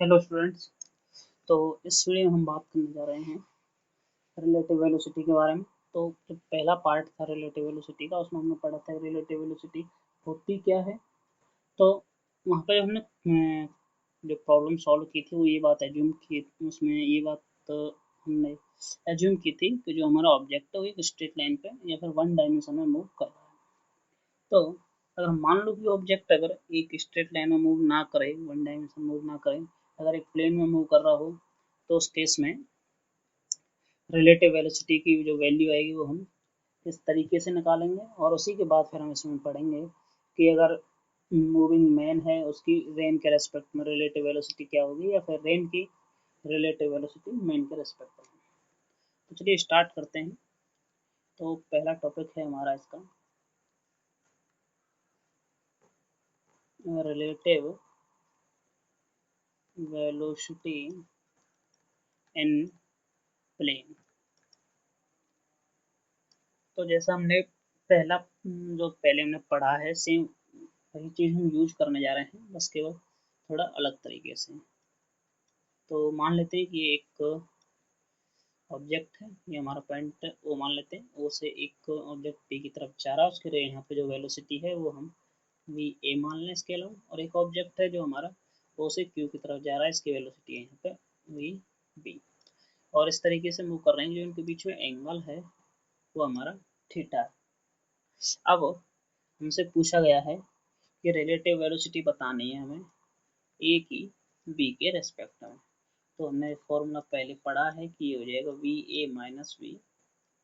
Hello students. तो इस video में हम बात करने जा रहे हैं रिलेटिव वेलोसिटी के बारे में। तो जो पहला पार्ट था रिलेटिव वेलोसिटी का, उसमें हमने पढ़ा था रिलेटिव वेलोसिटी होती क्या है। तो वहाँ पे हमने जो प्रॉब्लम सॉल्व की थी वो ये बात एज्यूम की, उसमें ये बात हमने एज्यूम की थी कि जो हमारा ऑब्जेक्ट है वो एक स्ट्रेट लाइन पे या फिर वन डायमेंशन में मूव कर रहा है। तो अगर मान लो कि ऑब्जेक्ट अगर एक स्ट्रेट लाइन में मूव ना करे, वन डायमेंशन मूव ना करे, अगर एक प्लेन में मूव कर रहा हो, तो उस केस में रिलेटिव वेलोसिटी की जो वैल्यू आएगी वो हम इस तरीके से निकालेंगे। और उसी के बाद फिर हम इसमें पढ़ेंगे कि अगर मूविंग मैन है उसकी रेन के रेस्पेक्ट में रिलेटिव वेलोसिटी क्या होगी, या फिर रेन की रिलेटिव वेलोसिटी मैन के रेस्पेक्ट में। तो चलिए स्टार्ट करते हैं। तो पहला टॉपिक है हमारा इसका रिलेटिव वेलोसिटी इन प्लेन। तो जैसा हमने पहला जो पहले हमने पढ़ा है, सेम वही चीज़ हम यूज करने जा रहे हैं, बस केवल थोड़ा अलग तरीके से। तो मान लेते हैं कि एक ऑब्जेक्ट है, ये हमारा पॉइंट ओ मान लेते हैं। ओ से एक ऑब्जेक्ट पी की तरफ जा रहा है, उसके यहाँ पे जो वेलोसिटी है वो हम वी ए मान लें इसके अलावा। और एक ऑब्जेक्ट है जो हमारा ओ से क्यू की तरफ जा रहा है, इसकी वेलोसिटी है यहाँ पे वी बी। और इस तरीके से मूव कर रहे हैं। जो इनके बीच में एंगल है वो हमारा थीटा है। अब हमसे पूछा गया है कि रिलेटिव वेलोसिटी बतानी है हमें ए की बी के रेस्पेक्ट में। तो हमने फॉर्मूला पहले पढ़ा है कि ये हो जाएगा V A minus V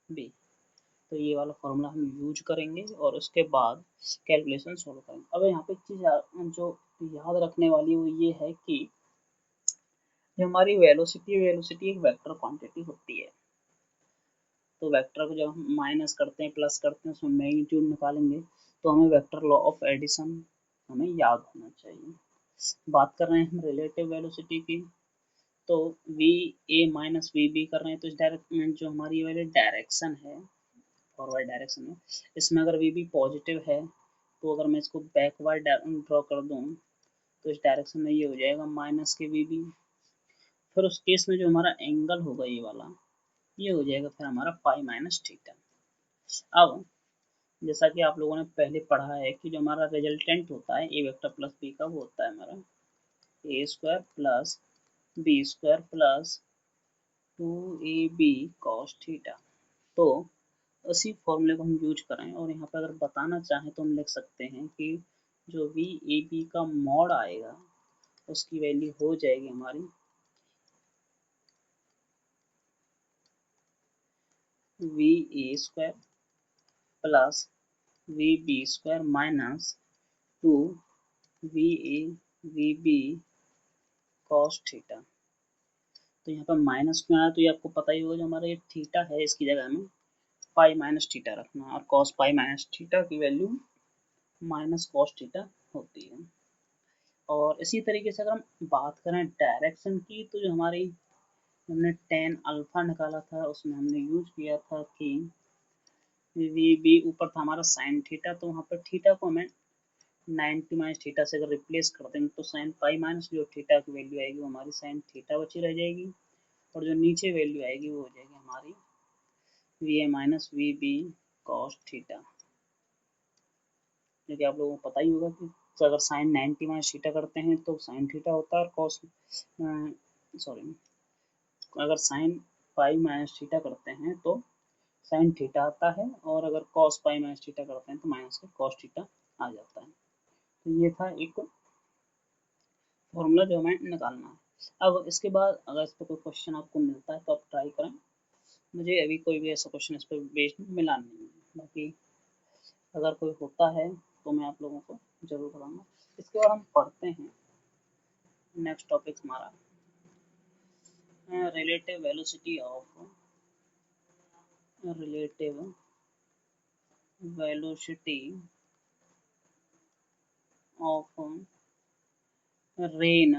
B. तो ये वाला फॉर्मूला हम यूज करेंगे और उसके बाद कैलकुलेशन सोल्व करेंगे। अब यहाँ पे एक चीज़ जो याद रखने वाली वो ये है कि जो हमारी वेलोसिटी एक वेक्टर क्वांटिटी होती है। तो वेक्टर को जब हम माइनस करते हैं प्लस करते हैं उसमें मैग्नीट्यूड निकालेंगे, तो हमें वेक्टर लॉ ऑफ एडिशन हमें याद होना चाहिए। बात कर रहे हैं हम रिलेटिव वेलोसिटी की। तो V A minus V B कर रहे हैं, तो इस डायरेक्ट में जो हमारी वाली डायरेक्शन है, फॉरवर्ड डायरेक्शन है, इसमें अगर वी बी पॉजिटिव है, तो अगर मैं इसको बैकवर्ड ड्रॉ कर दूँ तो इस डायरेक्शन में ये हो जाएगा माइनस के वी बी। फिर उस केस में जो हमारा एंगल होगा ये वाला, ये हो जाएगा फिर हमारा पाई माइनस थीटा। अब जैसा कि आप लोगों ने पहले पढ़ा है कि जो हमारा रिजल्टेंट होता है ए वेक्टर प्लस बी का, वो होता है हमारा A square plus B square plus 2ab cos थीटा। तो उसी फॉर्मूले को हम यूज करें और यहाँ पर अगर बताना चाहें तो हम लिख सकते हैं कि जो वी ए बी का मॉड आएगा उसकी वैल्यू हो जाएगी हमारी V A square plus V B square minus 2 V A V B cos theta. तो यहाँ पर माइनस क्यों आया, तो ये आपको पता ही होगा, जो हमारा ये थीटा है इसकी जगह हमें पाई माइनस थीटा रखना है, और कॉस पाई माइनस थीटा की वैल्यू माइनस कॉस थीटा होती है। और इसी तरीके से अगर हम बात करें डायरेक्शन की, तो जो हमारी हमने टेन अल्फा निकाला था उसमें हमने यूज किया था कि वी बी ऊपर था हमारा साइन थीटा, तो वहाँ पर थीटा को हमें 90 माइनस थीटा से अगर रिप्लेस कर देंगे तो साइन पाई माइनस जो थीटा की वैल्यू आएगी वो हमारी साइन थीटा बची रह जाएगी। और जो नीचे वैल्यू आएगी वो हो जाएगी हमारी V A minus V B cos theta. क्योंकि आप लोगों को पता ही होगा कि अगर साइन 90 माइनस थीटा करते हैं तो साइन थीटा होता है, और कॉस सॉरी अगर साइन पाई माइनस थीटा करते हैं तो साइन थीटा आता है, और अगर कॉस पाई माइनस थीटा करते हैं तो माइनस का कॉस थीटा आ जाता है। तो ये था एक फॉर्मूला जो हमें निकालना है। अब इसके बाद अगर इस पर कोई क्वेश्चन आपको मिलता है तो आप ट्राई करें। मुझे अभी कोई भी ऐसा क्वेश्चन इस पर बेस्ड मिला नहीं है, बाकी अगर कोई होता है तो मैं आप लोगों को जरूर बताऊंगा। इसके बाद हम पढ़ते हैं नेक्स्ट टॉपिक हमारा relative velocity of relative velocity of rain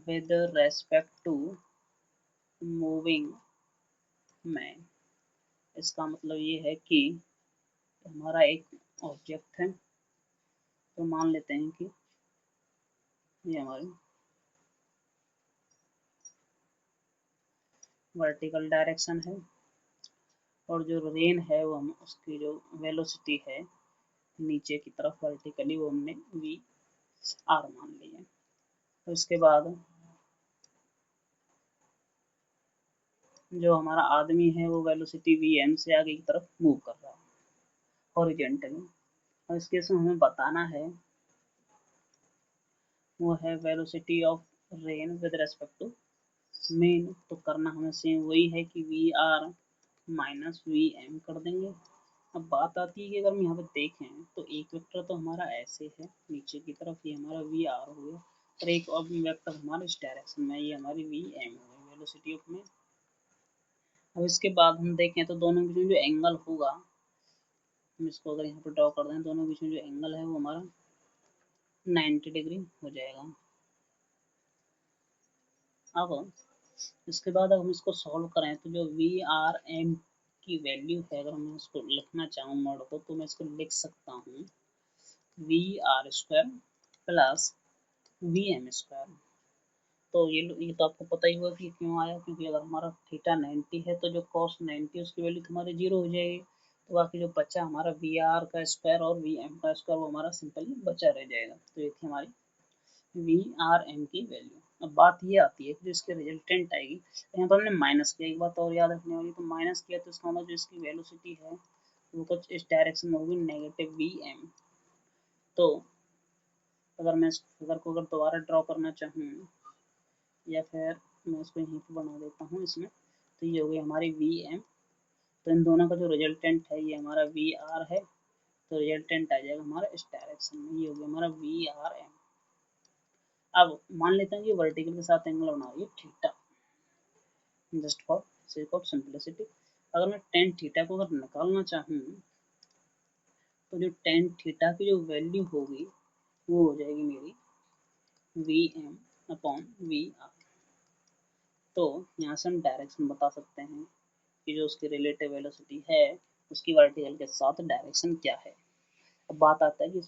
with respect to moving man. इसका मतलब ये है कि हमारा एक ऑब्जेक्ट है, तो मान लेते हैं कि ये हमारी वर्टिकल डायरेक्शन है, और जो रेन है वो हम उसकी जो वेलोसिटी है नीचे की तरफ वर्टिकली वो हमने वी आर मान ली है। तो इसके बाद जो हमारा आदमी है वो वेलोसिटी वी एम से आगे की तरफ मूव कर रहा है हॉरिजेंटली, और इसके से हमें बताना है वो है velocity of rain with respect to men. तो करना हमें सेम वही है कि V R minus V M कर देंगे। अब बात आती है कि अगर हम यहाँ पे देखें तो एक वेक्टर तो हमारा ऐसे है नीचे की तरफ, ये हमारा वी आर हो गया, और एक और वेक्टर हमारा इस डायरेक्शन में, ये हमारी वी एम हो गई वेलोसिटी ऑफ में। अब इसके बाद हम देखें तो दोनों के बीच में जो एंगल होगा, हम इसको अगर यहाँ पर ड्रॉ कर दें, दोनों के बीच में जो एंगल है वो हमारा 90 डिग्री हो जाएगा। अब इसके बाद अगर हम इसको सॉल्व करें तो जो वी आर एम की वैल्यू है, अगर मैं इसको लिखना चाहूँ मॉड को, तो मैं इसको लिख सकता हूँ V R square plus V M square. तो ये तो आपको पता ही होगा कि क्यों आया, क्योंकि अगर हमारा थीटा 90 है तो जो कॉस 90 उसकी वैल्यू तो हमारी 0 हो जाएगी, तो बाकी जो बचा हमारा वी आर का स्क्वायर और वी एम का स्क्वायर वो हमारा सिंपली बचा रह जाएगा। तो ये थी हमारी वी आर एम की वैल्यू। अब बात ये आती है कि जो इसके रिजल्टेंट आएगी, यहाँ पर हमने माइनस किया, एक बात और याद रखने वाली, तो माइनस किया तो इसका मतलब जो इसकी वेलोसिटी है वो कुछ इस डायरेक्शन में होगी नेगेटिव वी एम। तो अगर मैं इस फिगर को अगर दोबारा ड्रॉ करना चाहूँ, या फिर मैं इसको यहीं पर बना देता हूँ इसमें, तो ये हो गई हमारी वी एम। तो इन दोनों का जो रिजल्टेंट है ये हमारा वी आर है, तो रिजल्टेंट आ जाएगा हमारा इस डायरेक्शन में, ये हो गया हमारा वी आर एम। अब मान लेते हैं कि वर्टिकल के साथ एंगल बना रही है theta, just for sake of simplicity. अगर मैं टेन थीटा को अगर निकालना चाहूँ तो जो टेन थीटा की जो वैल्यू होगी वो हो जाएगी मेरी V M upon V R. तो यहाँ से हम डायरेक्शन बता सकते हैं कि जो उसकी रिलेटिव वेलोसिटी है उसकी वर्टिकल के साथ डायरेक्शन क्या है। अब बात आती है कि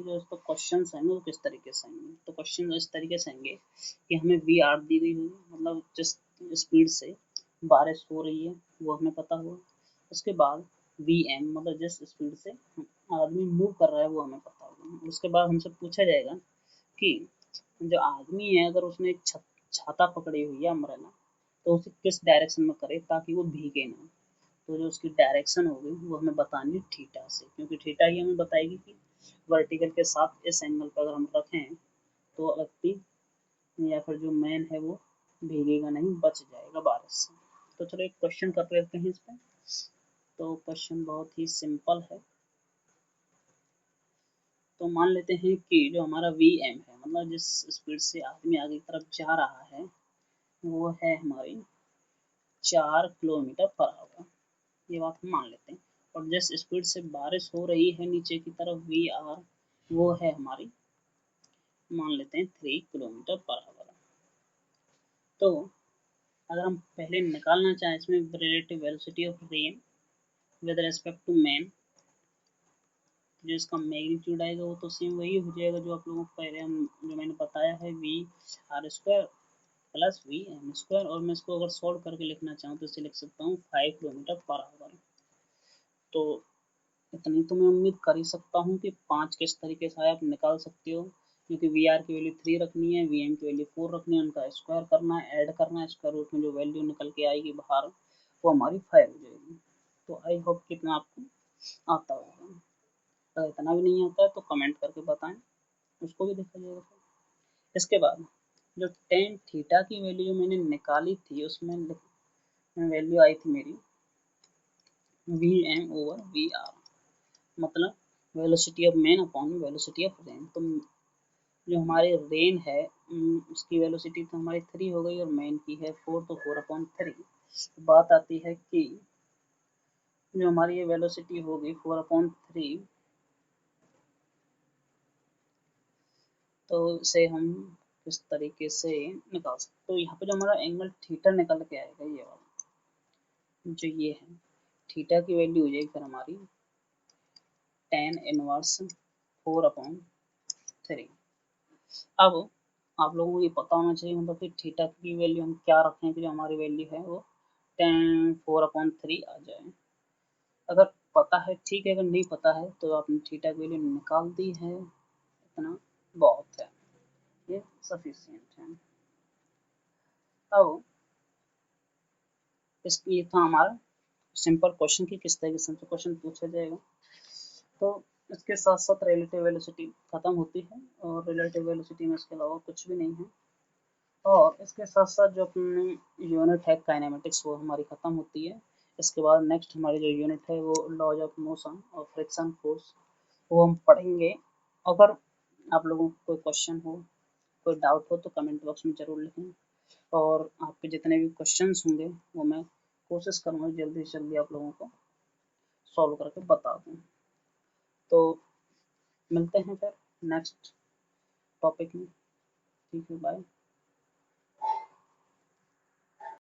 जो इसका क्वेश्चन है वो किस तरीके से आएंगे। तो क्वेश्चन इस तरीके से आएंगे कि हमें वी आर दी गई होगी, मतलब जिस स्पीड से बारिश हो रही है वो हमें पता होगा। उसके बाद वी एम मतलब जिस स्पीड से आदमी मूव कर रहा है वो हमें पता होगा। उसके बाद हमसे पूछा जाएगा कि जो आदमी है अगर उसने छाता पकड़ी हुई है अम्ब्रेला, तो उसे किस डायरेक्शन में करे ताकि वो भीगे ना। तो जो उसकी डायरेक्शन होगी वो हमें बतानी है थीटा से, क्योंकि थीटा ही हमें बताएगी कि वर्टिकल के साथ इस एंगल पर अगर हम रखें तो व्यक्ति या फिर जो मैन है वो भीगेगा नहीं, बच जाएगा बारिश से। तो चलो एक क्वेश्चन कर लेते हैं इस पर। तो क्वेश्चन बहुत ही सिंपल है। तो मान लेते हैं कि जो हमारा वी एम है, मतलब जिस स्पीड से आदमी आगे की तरफ जा रहा है वो है हमारी 4 किलोमीटर पर आवर, ये बात हम मान लेते हैं। और जिस स्पीड से बारिश हो रही है नीचे की तरफ वी आर, वो है हमारी मान लेते हैं 3 किलोमीटर पर आवर। तो अगर हम पहले निकालना चाहें इसमें relative velocity of rain with respect to man, जो इसका मैग्नीट्यूड आएगा वो तो सेम वही हो जाएगा जो आप लोगों को पहले जो मैंने बताया है, V R square plus V M square. और मैं इसको अगर सॉल्व करके लिखना चाहूँ तो इसे लिख सकता हूँ 5 किलोमीटर पर आवर। तो इतनी तो मैं उम्मीद कर ही सकता हूँ कि 5 किस तरीके से आप निकाल सकते हो, क्योंकि वी आर की वैल्यू 3 रखनी है, वी एम की वैल्यू 4 रखनी है, उनका स्क्वायर करना है, ऐड करना है, स्क्वायर रूट में जो वैल्यू निकल के आएगी बाहर वो हमारी 5 हो जाएगी। तो आई होप कितना आपको आता होगा। अगर इतना भी नहीं आता है तो कमेंट करके बताएं, उसको भी देखा जाएगा। इसके बाद जो टेन थीटा की वैल्यू जो मैंने निकाली थी उसमें वैल्यू आई थी मेरी V M over V R, मतलब velocity of man upon velocity of rain. तो जो हमारे रेन है उसकी वेलोसिटी तो हमारी 3 हो गई और मैन की है 4, तो 4/3। बात आती है कि जो हमारी ये वेलोसिटी होगी 4/3, तो इसे हम किस तरीके से निकाल सकते। तो यहाँ पे जो हमारा एंगल थीटा निकल के आएगा ये वाला, जो ये है थीटा की वैल्यू हो जाएगी फिर हमारी tan इनवर्स 4/3। अब आप लोगों को ये पता होना चाहिए मतलब कि थीटा की वैल्यू हम क्या रखें कि जो हमारी वैल्यू है वो tan 4/3 आ जाए। अगर पता है ठीक है, अगर नहीं पता है तो आपने थीटा की वैल्यू निकाल दी है, इतना बहुत है, ये सफिशियंट है। अब ये था हमारा सिंपल क्वेश्चन की किस तरीके से क्वेश्चन पूछा जाएगा। तो इसके साथ साथ रिलेटिव वेलोसिटी खत्म होती है और रिलेटिव वेलोसिटी में इसके अलावा कुछ भी नहीं है। और इसके साथ साथ जो अपनी यूनिट है काइनेमेटिक्स वो हमारी खत्म होती है। इसके बाद नेक्स्ट हमारी जो यूनिट है वो लॉज ऑफ मोशन और फ्रिक्शन फोर्स वो हम पढ़ेंगे। अगर आप लोगों को कोई क्वेश्चन हो, कोई डाउट हो तो कमेंट बॉक्स में ज़रूर लिखें और आपके जितने भी क्वेश्चंस होंगे वो मैं कोशिश करूँगा जल्दी से जल्दी आप लोगों को सॉल्व करके बता दूँ। तो मिलते हैं फिर नेक्स्ट टॉपिक में। ठीक है, बाय।